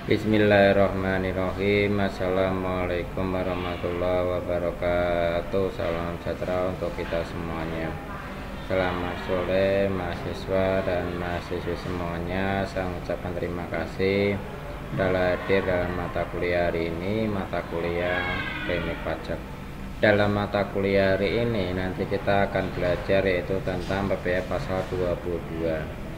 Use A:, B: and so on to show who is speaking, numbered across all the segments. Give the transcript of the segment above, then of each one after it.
A: Bismillahirrahmanirrahim. Assalamualaikum warahmatullahi wabarakatuh. Salam sejahtera untuk kita semuanya. Selamat sore mahasiswa dan mahasiswi semuanya. Saya mengucapkan terima kasih telah hadir dalam mata kuliah hari ini, mata kuliah teknik pajak. Dalam mata kuliah hari ini nanti kita akan belajar yaitu tentang PPh pasal 22.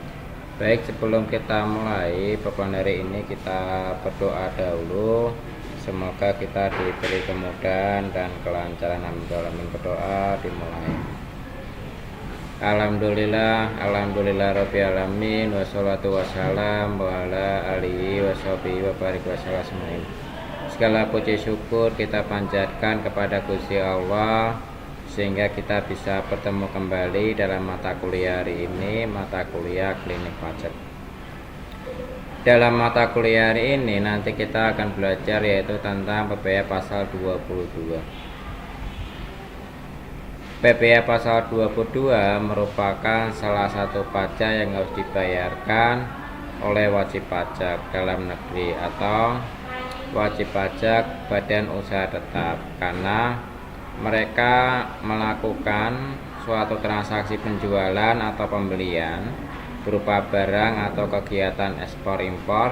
A: Baik, sebelum kita mulai pokoknya hari ini kita berdoa dahulu. Semoga kita diberi kemudahan dan kelancaran. Amin. Berdoa dimulai. Alhamdulillah rabbil alamin, wassalatu wassalamu ala alihi washabihi wa barik wasallam. Segala puji syukur kita panjatkan kepada Gusti Allah sehingga kita bisa bertemu kembali dalam mata kuliah hari ini, mata kuliah klinik pajak. Dalam mata kuliah hari ini nanti kita akan belajar yaitu tentang PPh pasal 22. PPh pasal 22 merupakan salah satu pajak yang harus dibayarkan oleh wajib pajak dalam negeri atau wajib pajak badan usaha tetap, karena mereka melakukan suatu transaksi penjualan atau pembelian berupa barang atau kegiatan ekspor impor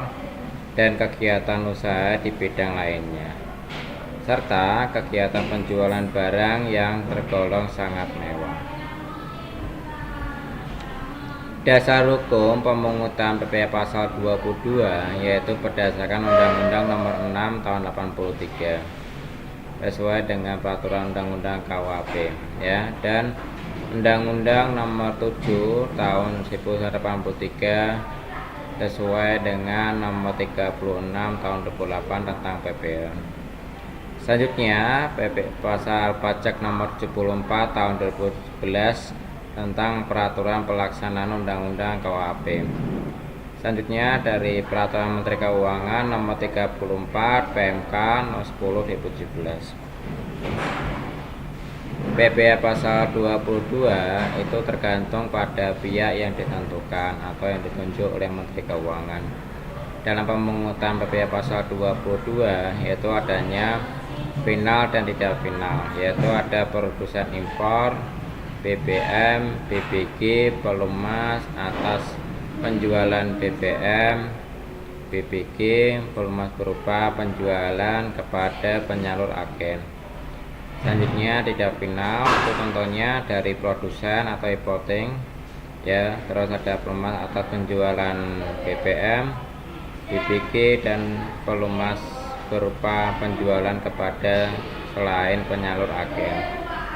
A: dan kegiatan usaha di bidang lainnya, serta kegiatan penjualan barang yang tergolong sangat mewah. Dasar hukum pemungutan PPh pasal 22 yaitu berdasarkan Undang-Undang Nomor 6 Tahun 83 sesuai dengan peraturan Undang-Undang KUHP dan Undang-Undang Nomor 7 Tahun 1983 sesuai dengan Nomor 36 Tahun 2008 tentang PPh. Selanjutnya PPh pasal pajak Nomor 74 Tahun 2011 tentang peraturan pelaksanaan Undang-Undang KUHP. Selanjutnya dari Peraturan Menteri Keuangan Nomor 34 PMK Nomor 10 2017. PPh pasal 22 itu tergantung pada pihak yang ditentukan atau yang ditunjuk oleh Menteri Keuangan. Dalam pemungutan PPh pasal 22 yaitu adanya final dan tidak final, yaitu ada produsen impor, BBM, BBG, pelumas atas penjualan BBM, BBG, pelumas berupa penjualan kepada penyalur agen. Selanjutnya tidak final itu contohnya dari produsen atau importing terus ada pelumas atas penjualan BBM, BBG dan pelumas berupa penjualan kepada selain penyalur agen.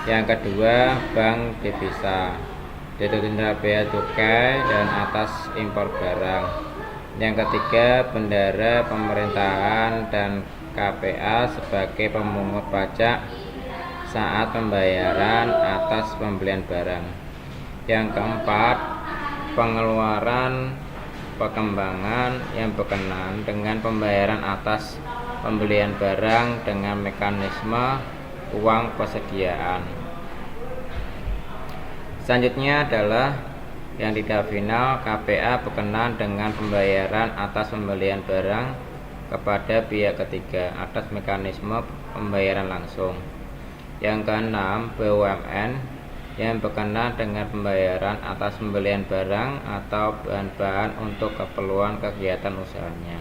A: Yang kedua bank devisa, yaitu tindak bea cukai dan atas impor barang. Yang ketiga bendara pemerintahan dan KPA sebagai pemungut pajak saat pembayaran atas pembelian barang. Yang keempat pengeluaran pengembangan yang berkenaan dengan pembayaran atas pembelian barang dengan mekanisme uang persediaan. Selanjutnya adalah yang tidak final, KPA berkenaan dengan pembayaran atas pembelian barang kepada pihak ketiga atas mekanisme pembayaran langsung. Yang keenam, BUMN yang berkenaan dengan pembayaran atas pembelian barang atau bahan-bahan untuk keperluan kegiatan usahanya.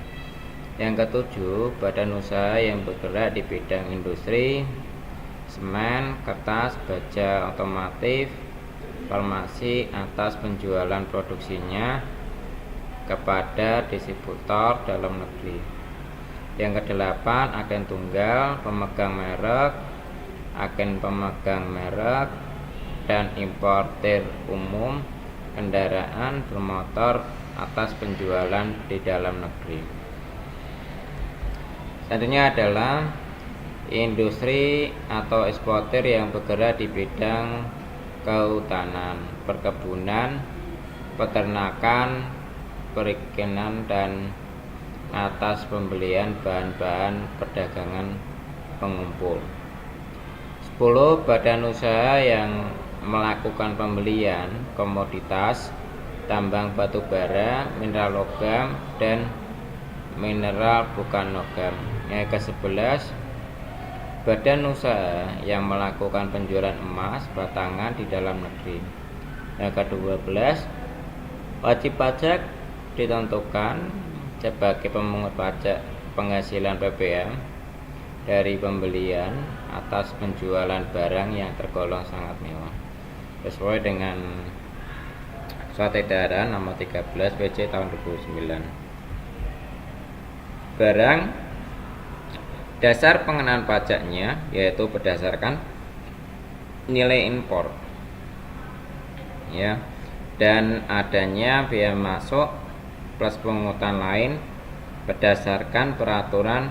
A: Yang ketujuh, badan usaha yang bergerak di bidang industri, semen, kertas, baja otomotif, farmasi atas penjualan produksinya kepada distributor dalam negeri. Yang kedelapan, agen tunggal, pemegang merek, agen pemegang merek dan importir umum kendaraan bermotor atas penjualan di dalam negeri. Selanjutnya adalah industri atau eksportir yang bergerak di bidang kehutanan, perkebunan, peternakan, periklanan dan atas pembelian bahan-bahan perdagangan pengumpul. 10. Badan usaha yang melakukan pembelian komoditas tambang batu bara, mineral logam dan mineral bukan logam. Yang ke-11, badan usaha yang melakukan penjualan emas batangan di dalam negeri. Yang ke-12, wajib pajak ditentukan sebagai pemungut pajak penghasilan PPM dari pembelian atas penjualan barang yang tergolong sangat mewah sesuai dengan Surat Edaran nomor 13 PJ tahun 2009. Barang dasar pengenaan pajaknya yaitu berdasarkan nilai impor ya, dan adanya biaya masuk plus pungutan lain berdasarkan peraturan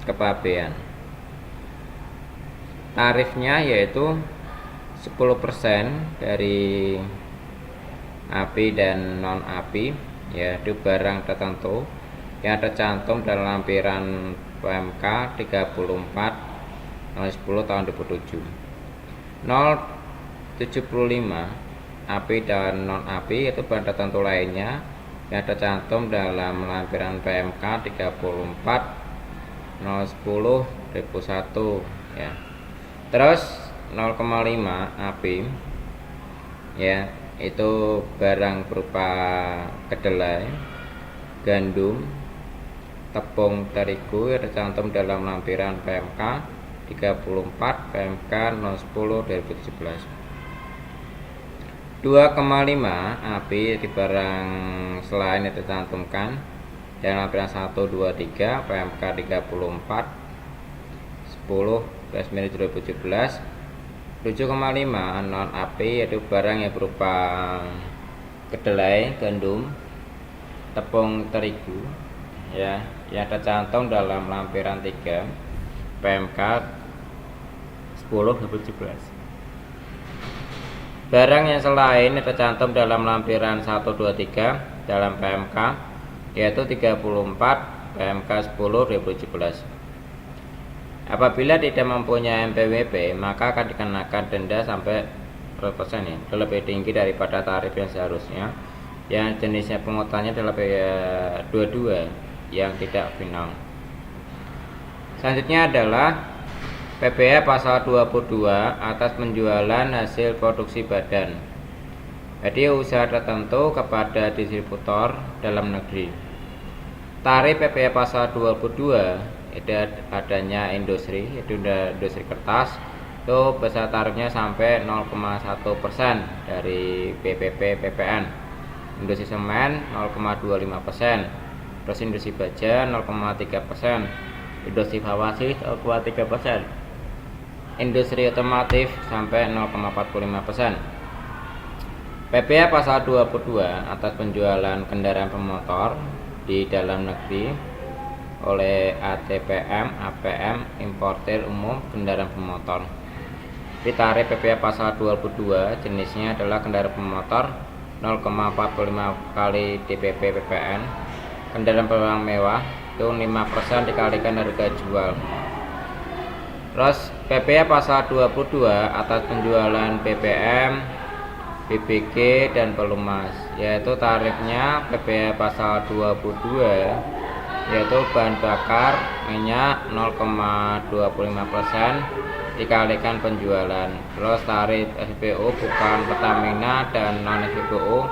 A: kepabean. Tarifnya yaitu 10% dari API dan non API, yaitu barang tertentu yang tercantum dalam lampiran PMK 34 nomor 10 tahun 2007. 075 API dan non API itu barang tertentu lainnya yang tercantum dalam lampiran PMK 34 010 2001 ya. Terus 0,5 API ya, itu barang berupa kedelai, gandum, tepung terigu yang tercantum dalam lampiran PMK 34 PMK 010 2017. 2,5 API di barang selain yang tercantumkan dalam lampiran 1, 2, 3 PMK 34 10/2017. 7,5 non API yaitu barang yang berupa kedelai, gandum, tepung terigu ya, yang tercantum dalam lampiran 3 PMK 10/2017. Barang yang selain yang tercantum dalam lampiran 1, 2, 3 dalam PMK yaitu 34 PMK 10/2017. Apabila tidak mempunyai MPWP, maka akan dikenakan denda sampai 100% ya, lebih tinggi daripada tarif yang seharusnya, yang jenisnya pungutannya adalah PPh 22 yang tidak final. Selanjutnya adalah PPh pasal 22 atas penjualan hasil produksi badan, jadi usaha tertentu kepada distributor dalam negeri. Tarif PPh pasal 22 itu adanya industri, yaitu industri kertas, itu besar tarifnya sampai 0,1% dari BPP PPN. Industri semen 0,25%, terus industri baja 0,3%, industri farmasi 0,3%, industri otomotif sampai 0,45%. PPh pasal 22 atas penjualan kendaraan pemotor di dalam negeri oleh ATPM, APM, importer umum kendaraan pemotor. Di tarif PPh pasal 22 jenisnya adalah kendaraan pemotor 0,45 kali DPP PPN. Kendaraan barang mewah itu 5% dikalikan harga jual. Terus PPh pasal 22 atas penjualan BBM, BBG dan pelumas, yaitu tarifnya PPh pasal 22 yaitu bahan bakar minyak 0,25% dikalikan penjualan. Terus tarif SPBU bukan Pertamina dan non SPBU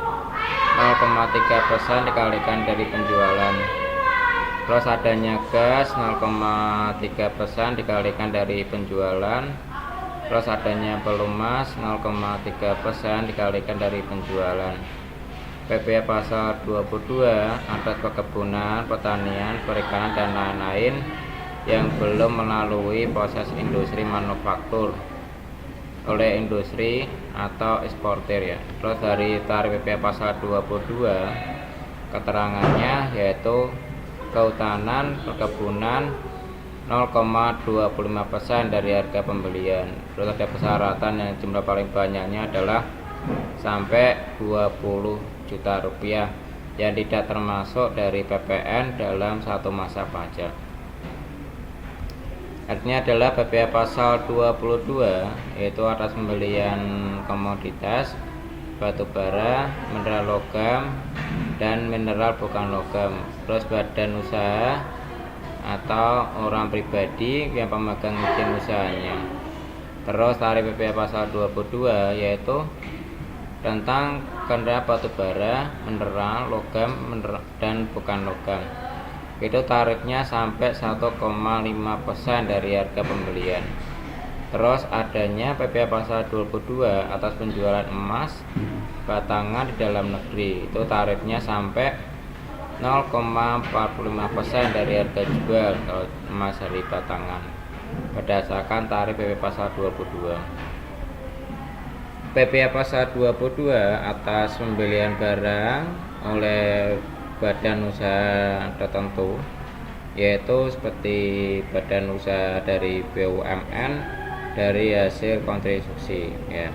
A: 0,3% dikalikan dari penjualan. Terus adanya gas 0,3% dikalikan dari penjualan. Terus adanya pelumas 0,3% dikalikan dari penjualan. PPh pasal 22 atas perkebunan, pertanian, perikanan dan lain-lain yang belum melalui proses industri manufaktur oleh industri atau eksportir ya. Terus dari tarif PPh pasal 22 keterangannya yaitu kehutanan, perkebunan 0,25% dari harga pembelian. Terus ada persyaratan yang jumlah paling banyaknya adalah sampai 20 juta rupiah yang tidak termasuk dari PPN dalam satu masa pajak. Artinya adalah PPh pasal 22 yaitu atas pembelian komoditas batu bara, mineral logam, dan mineral bukan logam. Terus badan usaha atau orang pribadi yang pemegang izin usahanya. Terus tarif PPh pasal 22 yaitu tentang kendaraan batubara, mineral, logam, dan bukan logam. Itu tarifnya sampai 1,5% dari harga pembelian. Terus adanya PPh pasal 22 atas penjualan emas batangan di dalam negeri. Itu tarifnya sampai 0,45% dari harga jual kalau emas dari batangan berdasarkan tarif PPh pasal 22. PPh pasal 22 atas pembelian barang oleh badan usaha tertentu yaitu seperti badan usaha dari BUMN dari hasil konstruksi ya.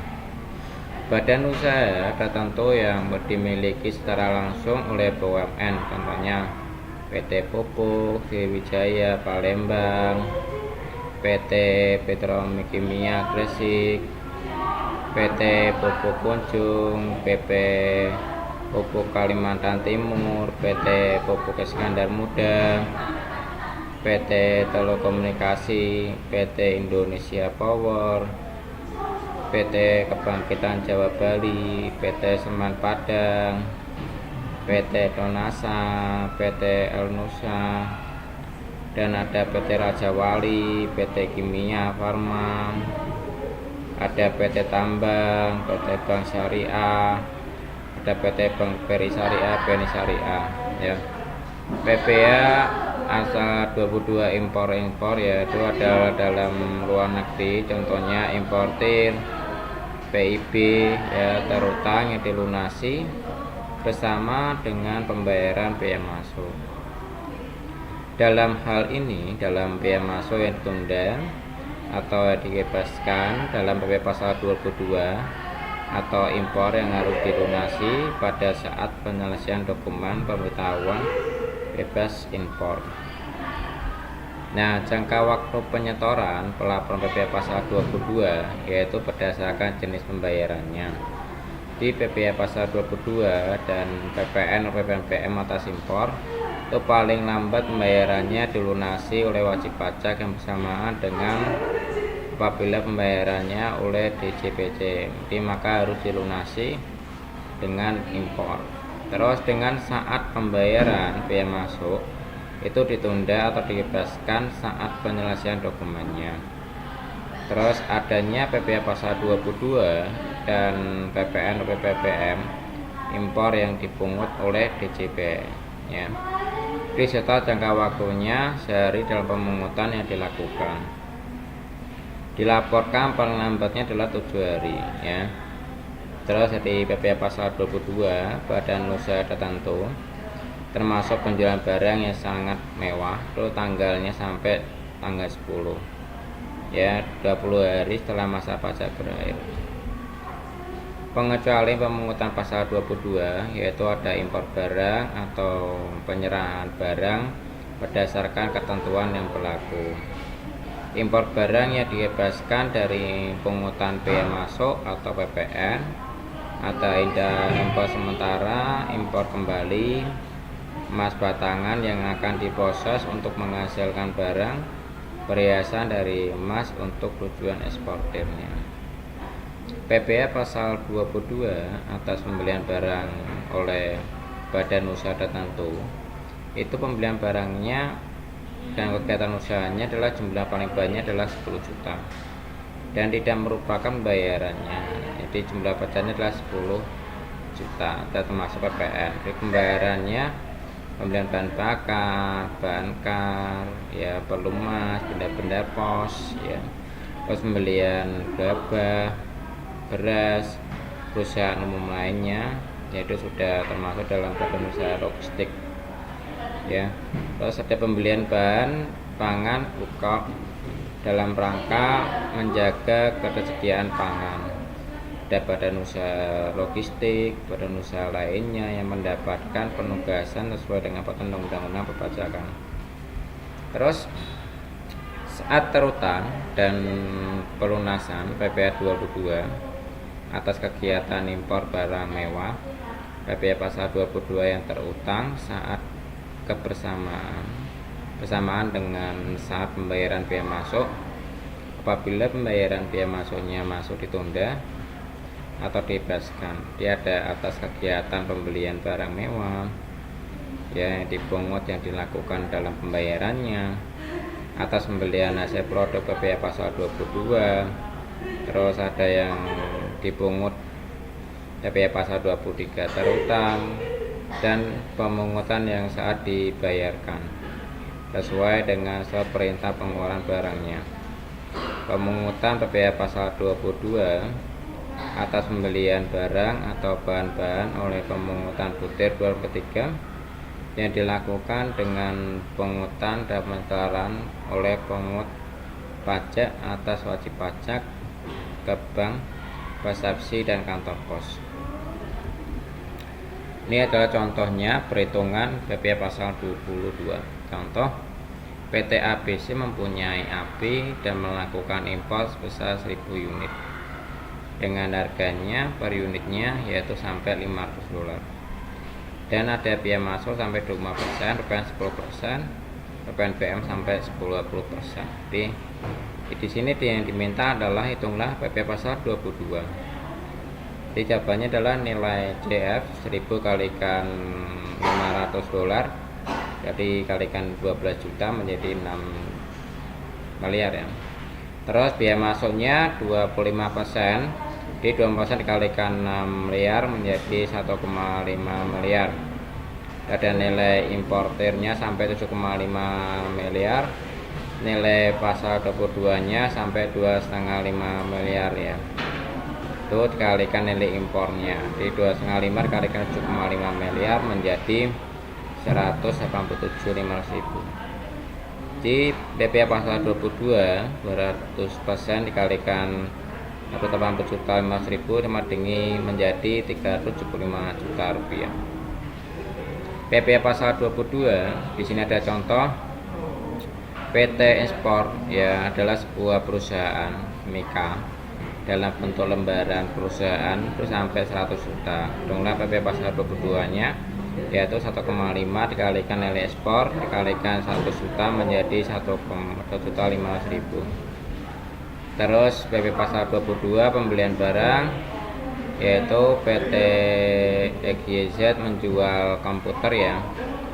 A: Badan usaha tertentu yang dimiliki secara langsung oleh BUMN, contohnya PT Pupuk, Sriwijaya Palembang, PT Petrokimia Gresik, PT Pupuk Kunjung, PP Pupuk Kalimantan Timur, PT Pupuk Iskandar Muda, PT Telekomunikasi, PT Indonesia Power, PT Kebangkitan Jawa Bali, PT Semen Padang, PT Donasa, PT El Nusa, dan ada PT Raja Wali, PT Kimia Farma, ada PT Tambang, PT Bank Syariah, ada PT Bank Peri Syariah, BNI Syariah ya. PPh asal 22 impor yaitu adalah dalam luar negeri, contohnya importir, PIB ya, terutang yang dilunasi bersama dengan pembayaran biaya masuk. Dalam hal ini, dalam biaya masuk yang ditunda atau dibebaskan dalam PPh pasal 22 atau impor yang harus dilunasi pada saat penyelesaian dokumen pemberitahuan bebas impor. Nah, jangka waktu penyetoran pelaporan PPh pasal 22 yaitu berdasarkan jenis pembayarannya. Di PPh pasal 22 dan PPN atau PPNBM atas impor itu paling lambat pembayarannya dilunasi oleh wajib pajak yang bersamaan dengan apabila pembayarannya oleh DJPC, maka harus dilunasi dengan impor. Terus dengan saat pembayaran biaya masuk itu ditunda atau dibebaskan saat penyelesaian dokumennya. Terus adanya PPh pasal 22 dan PPN atau PPBM impor yang dipungut oleh DJP ya. Diserta jangka waktunya sehari dalam pemungutan yang dilakukan. Dilaporkan paling lambatnya adalah 7 hari ya. Terus di PPh pasal 22 badan usaha tertentu termasuk penjualan barang yang sangat mewah itu tanggalnya sampai tanggal 10 ya, 20 hari setelah masa pajak berakhir. Pengecualian pemungutan pasal 22 yaitu ada impor barang atau penyerahan barang berdasarkan ketentuan yang berlaku. Impor barang yang dibebaskan dari pungutan biaya masuk atau PPN, ada impor sementara, impor kembali, emas batangan yang akan diproses untuk menghasilkan barang, perhiasan dari emas untuk tujuan eksportirnya. PPh pasal 22 atas pembelian barang oleh badan usaha tertentu itu pembelian barangnya dan kegiatan usahanya adalah jumlah paling banyak adalah 10 juta dan tidak merupakan pembayarannya, jadi jumlah pajaknya adalah 10 juta dan termasuk PPN. Jadi pembayarannya pembelian bahan bakar, bahan kar ya, pelumas, benda-benda pos ya, terus pembelian gabah, beras, perusahaan umum lainnya yaitu sudah termasuk dalam badan usaha logistik ya. Terus ada pembelian bahan pangan pokok dalam rangka menjaga ketersediaan pangan. Ada badan usaha logistik, badan usaha lainnya yang mendapatkan penugasan sesuai dengan peraturan undang-undang perpajakan. Terus saat terutang dan pelunasan PPh 22 atas kegiatan impor barang mewah PPh pasal 22 yang terutang saat bersamaan dengan saat pembayaran biaya masuk. Apabila pembayaran biaya masuknya ditunda atau dibebaskan tiada atas kegiatan pembelian barang mewah yang dipungut yang dilakukan dalam pembayarannya, atas pembelian hasil produk PPh pasal 22, terus ada yang dipungut PPh pasal 23 terutang, dan pemungutan yang saat dibayarkan sesuai dengan surat perintah pengeluaran barangnya. Pemungutan PPh pasal 22 atas pembelian barang atau bahan-bahan oleh pemungutan butir luar ketiga yang dilakukan dengan pungutan dan pencatatan oleh pemungut pajak atas wajib pajak ke bank, persepsi, dan kantor pos. Ini adalah contohnya perhitungan PPh pasal 22. Contoh, PT ABC mempunyai AP dan melakukan impor sebesar 1000 unit dengan harganya per unitnya yaitu sampai $500, dan ada biaya masuk sampai 25%, PPN 10%, PPN PM sampai 10%. Jadi di sini yang diminta adalah hitunglah PPh pasal 22. Jadi jawabannya adalah nilai CF 1000 kalikan $500, jadi kalikan 12 juta menjadi 6 miliar ya. Terus biaya masuknya 25%, jadi 20% dikalikan 6 miliar menjadi 1,5 miliar. Ada nilai importirnya sampai 7,5 miliar, nilai pasal 22 nya sampai 2,5 miliar ya. Itu dikalikan nilai impornya, jadi 2,5 dikalikan 7,5 miliar menjadi 187.500.000. Di PPh pasal 22 200% dikalikan 180.500.000 sama dengan menjadi 375 juta rupiah. PPh pasal 22 di sini ada contoh. PT Insport ya adalah sebuah perusahaan Mika dalam bentuk lembaran perusahaan itu sampai 100 juta. Hitunglah PPh pasal 22 nya yaitu 1,5 dikalikan nilai ekspor dikalikan 1 juta menjadi 1.500.000. Terus PPh pasal 22 pembelian barang yaitu PT XYZ menjual komputer ya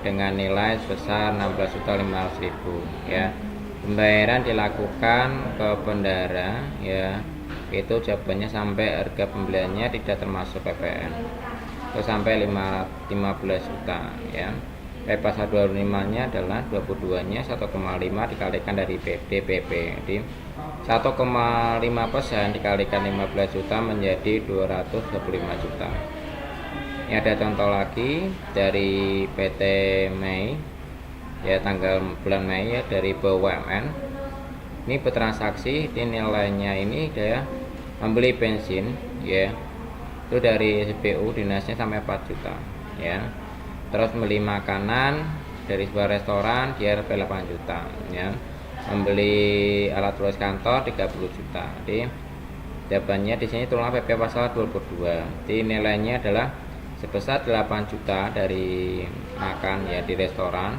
A: dengan nilai sebesar 16.500.000 ya. Pembayaran dilakukan ke bendara ya, itu jawabannya sampai harga pembeliannya tidak termasuk PPN itu sampai 15 juta ya. PPh pasal 25 nya adalah 22 nya 1,5 dikalikan dari DPP, jadi 1,5% dikalikan 15 juta menjadi 225 juta. Ini ada contoh lagi dari PT Mei ya, tanggal bulan Mei ya, dari BUMN. Ini bertransaksi, di nilainya ini dia membeli bensin ya, itu dari SPU dinasnya sampai 4 juta ya. Terus beli makanan dari sebuah restoran dia 8 juta ya. Membeli alat tulis kantor 30 juta. Jadi jawabannya di sini tulang PPh pasal 22. Jadi nilainya adalah sebesar 8 juta dari makan ya di restoran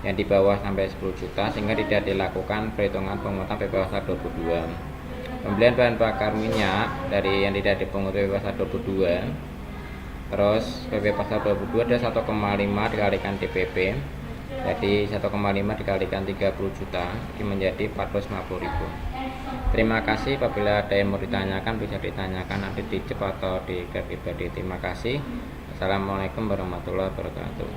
A: yang di bawah sampai 10 juta sehingga tidak dilakukan perhitungan pemungutan PPh pasal 22. Pembelian bahan bakar minyak dari yang tidak dipungut PPh pasal 22. Terus PPh pasal 22 ada 1,5 dikalikan DPP, jadi 1,5 dikalikan 30 juta ini menjadi 450.000. Terima kasih. Apabila ada yang mau ditanyakan bisa ditanyakan nanti di chat atau di pribadi. Terima kasih. Assalamualaikum warahmatullahi wabarakatuh.